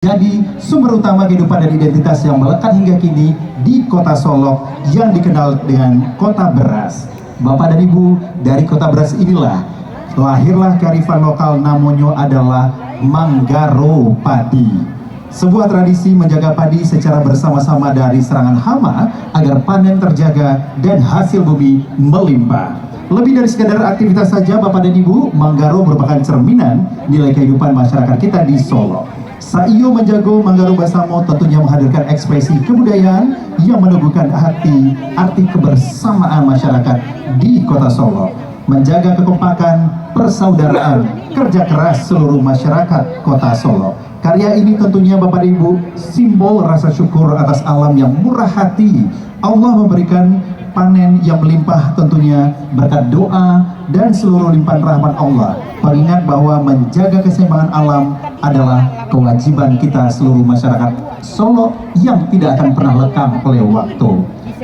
jadi sumber utama kehidupan dan identitas yang melekat hingga kini di kota Solok yang dikenal dengan kota beras. Bapak dan Ibu, dari kota beras inilah lahirlah kearifan lokal, namanya adalah Manggaro Padi. Sebuah tradisi menjaga padi secara bersama-sama dari serangan hama agar panen terjaga dan hasil bumi melimpah. Lebih dari sekadar aktivitas saja Bapak dan Ibu, Manggaro merupakan cerminan nilai kehidupan masyarakat kita di Solo. Saiyo menjago Manggaro Basamo tentunya menghadirkan ekspresi kebudayaan yang meneguhkan arti kebersamaan masyarakat di kota Solo, menjaga kekompakan, persaudaraan, kerja keras seluruh masyarakat kota Solo. Karya ini tentunya Bapak dan Ibu simbol rasa syukur atas alam yang murah hati. Allah memberikan panen yang melimpah tentunya berkat doa dan seluruh limpahan rahmat Allah. Pengingat bahwa menjaga keseimbangan alam adalah kewajiban kita seluruh masyarakat Solo yang tidak akan pernah lekang oleh waktu.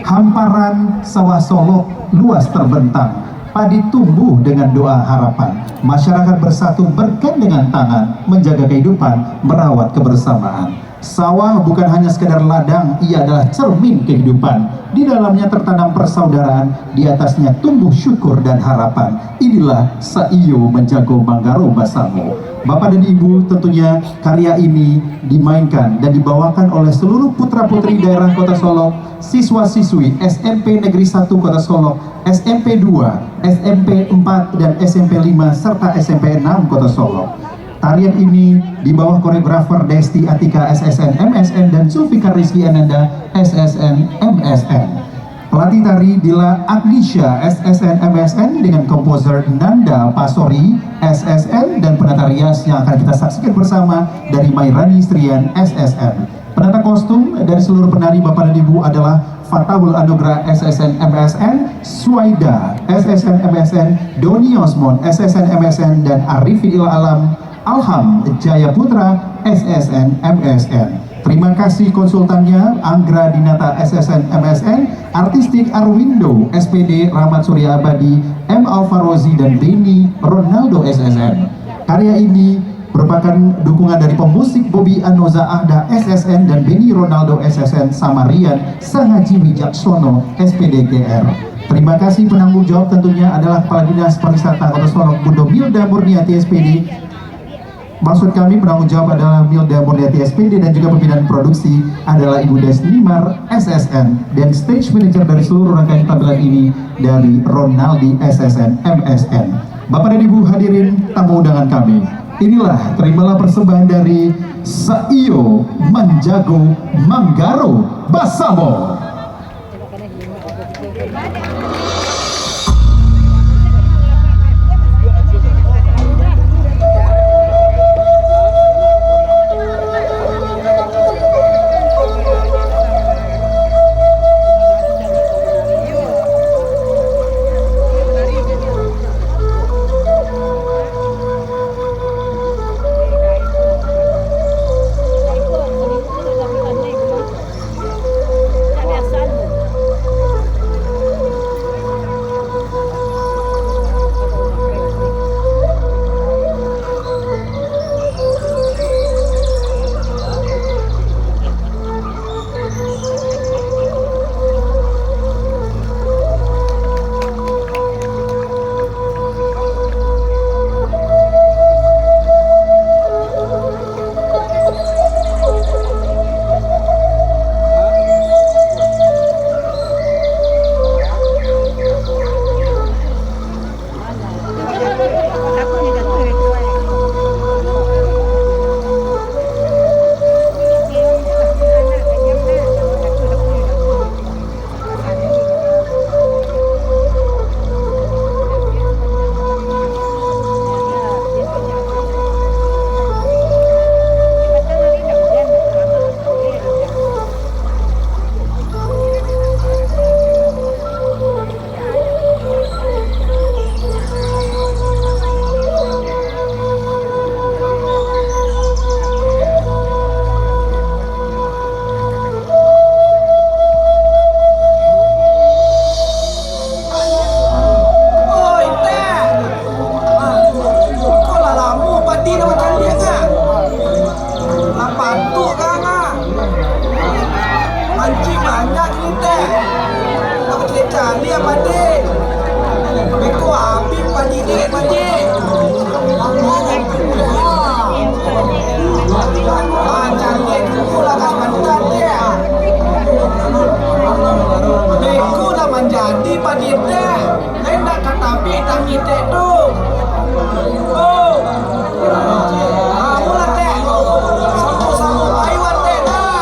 Hamparan sawah Solo luas terbentang, padi tumbuh dengan doa harapan. Masyarakat bersatu bergandengan tangan, menjaga kehidupan, merawat kebersamaan. Sawah bukan hanya sekedar ladang, ia adalah cermin kehidupan. Di dalamnya tertanam persaudaraan, di atasnya tumbuh syukur dan harapan. Inilah Saiyo menjago Manggaro Basamo. Bapak dan Ibu, tentunya karya ini dimainkan dan dibawakan oleh seluruh putra-putri daerah Kota Solo, siswa-siswi SMP Negeri 1 Kota Solo, SMP 2, SMP 4, dan SMP 5, serta SMP 6 Kota Solo. Tarian ini di bawah koreografer Desti Atika SSN MSN dan Zulfikar Rizky Ananda SSN MSN. Pelatih tari Dila Agnisha SSN MSN dengan komposer Nanda Pasori SSN, dan penata rias yang akan kita saksikan bersama dari Mairani Strian SSN. Penata kostum dari seluruh penari Bapak dan Ibu adalah Fatahul Anugrah SSN MSN, Suaida SSN MSN, Doni Osmon SSN MSN, dan Arifin Alam Alham Jaya Putra SSN MSN. Terima kasih konsultannya Anggra Dinata SSN MSN, Artistik Arwindo SPD, Rahmat Surya Abadi, M. Alfarozi, dan Beni Ronaldo SSN. Karya ini merupakan dukungan dari pemusik Bobby Anoza Ahda SSN dan Beni Ronaldo SSN Samarian Sangaji Wijaksono SPD GR. Terima kasih penanggung jawab tentunya adalah Kepala Dinas Pariwisata Kota Solo Bundo Milda Murniati SPD. Maksud kami penanggung jawab adalah Milda Murniati SPD, dan juga pembinaan produksi adalah Ibu Desnimar SSN, dan stage manager dari seluruh rangkaian tampilan ini dari Ronaldi SSN MSN. Bapak dan Ibu hadirin tamu undangan kami, inilah terimalah persembahan dari Saiyo menjago Manggaro Basamo. Patu kanga manci banyak kita pakai cari apa deh beko api padi deh padi cari itu pula Kalimantan dia beko dah menjadi padi deh hendak kata bintang kita tuh oh mula teh sapu payuan teh dah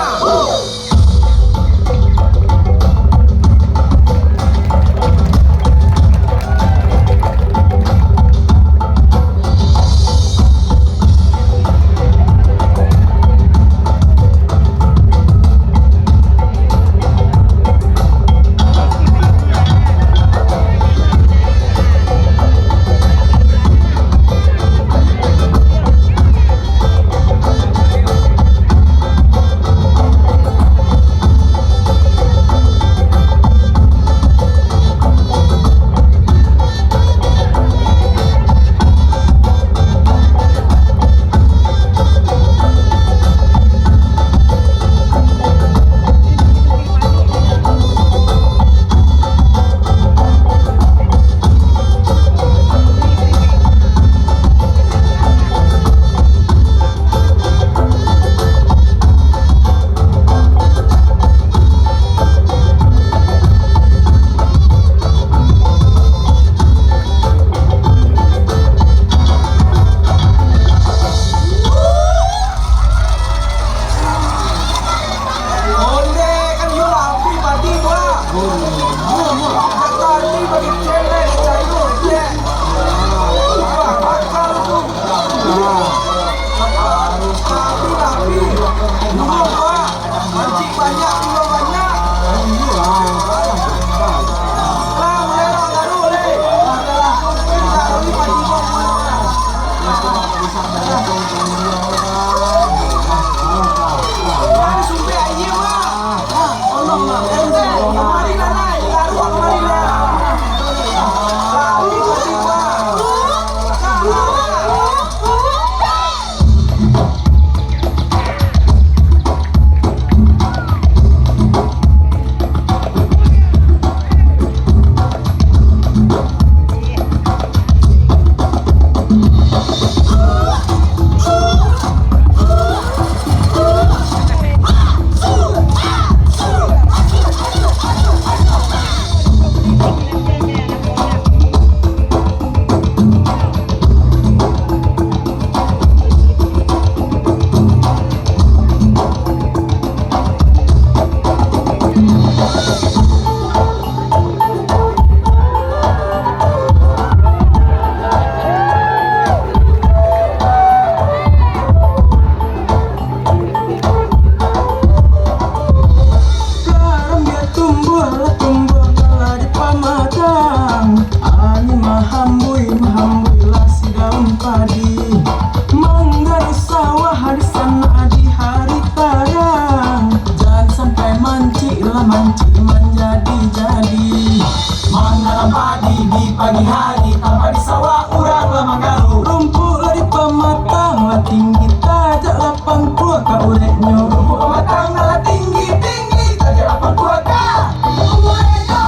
pagi hari tanpa di sawah urang lah manggaru rumput lah di pematang lah tinggi tajak lapang tua ka ureknya rumput pematang lah tinggi tinggi tajak lapang tua ka ureknya.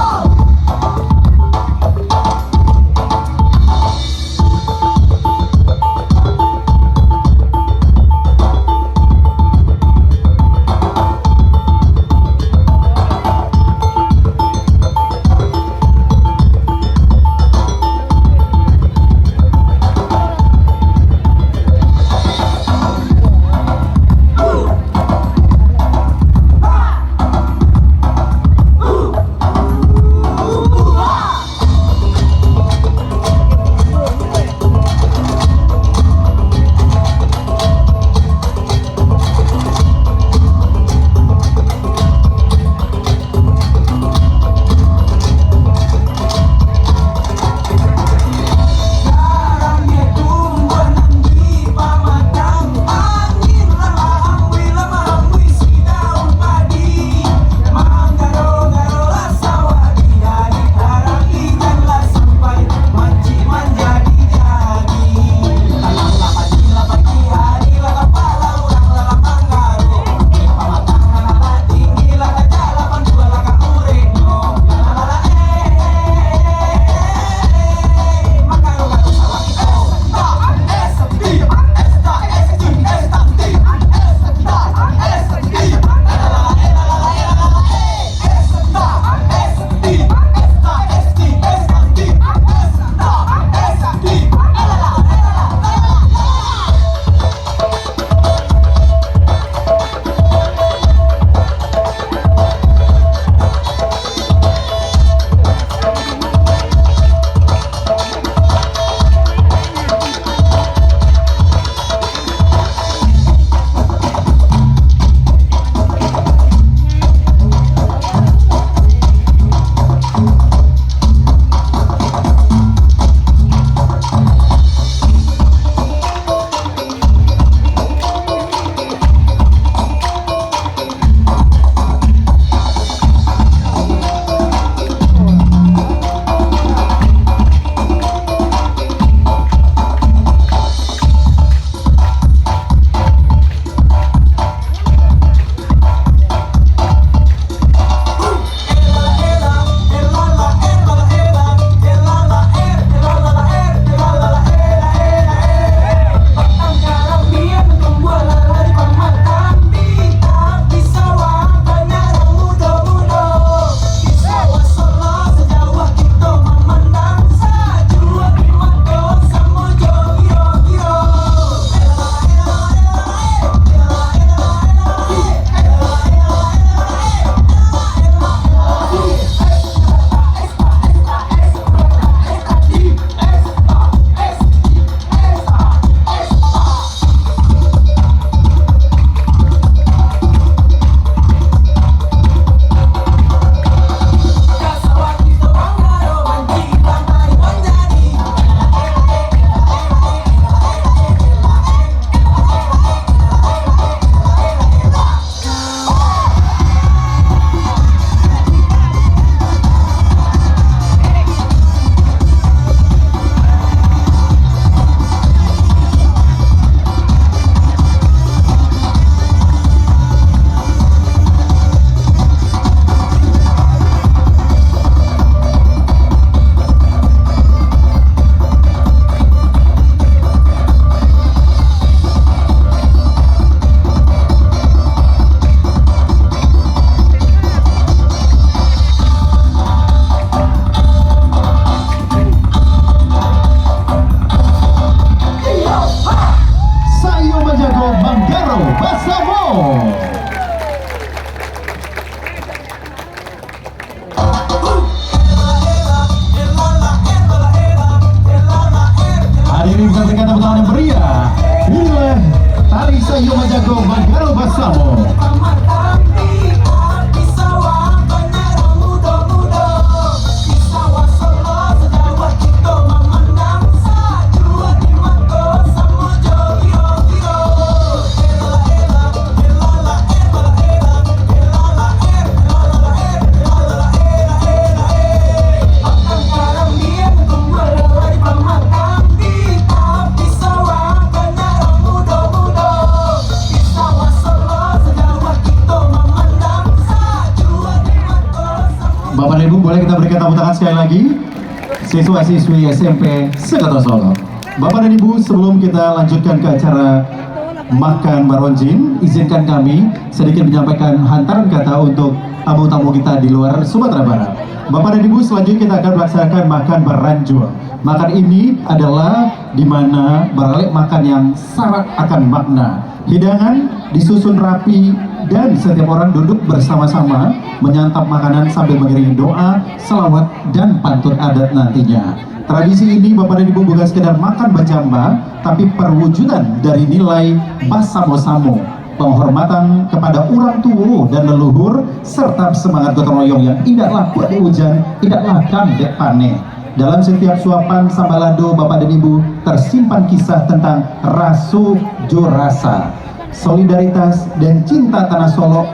Hadirin bisa berikan tepuk tangan yang meriah. Inilah Tari Sayu Majago Magaro Basamo. Bapak dan Ibu, boleh kita berikan tepuk tangan sekali lagi. Siswa-siswi SMP Sekota Solo. Bapak dan Ibu, sebelum kita lanjutkan ke acara makan baronjin, izinkan kami sedikit menyampaikan hantaran kata untuk tamu-tamu kita di luar Sumatera Barat. Bapak dan Ibu, selanjutnya kita akan melaksanakan makan beranjur. Makan ini adalah di mana beralik makan yang syarat akan makna. Hidangan disusun rapi dan setiap orang duduk bersama-sama menyantap makanan sambil mengiringi doa, selawat, dan pantun adat nantinya. Tradisi ini Bapak dan Ibu bukan sekedar makan bajamba, tapi perwujudan dari nilai basamo-samo, penghormatan kepada orang tua dan leluhur, serta semangat gotong royong yang tidaklah buat hujan, tidaklah dek paneh. Dalam setiap suapan sambalado Bapak dan Ibu tersimpan kisah tentang rasu jorasa, solidaritas dan cinta tanah Solo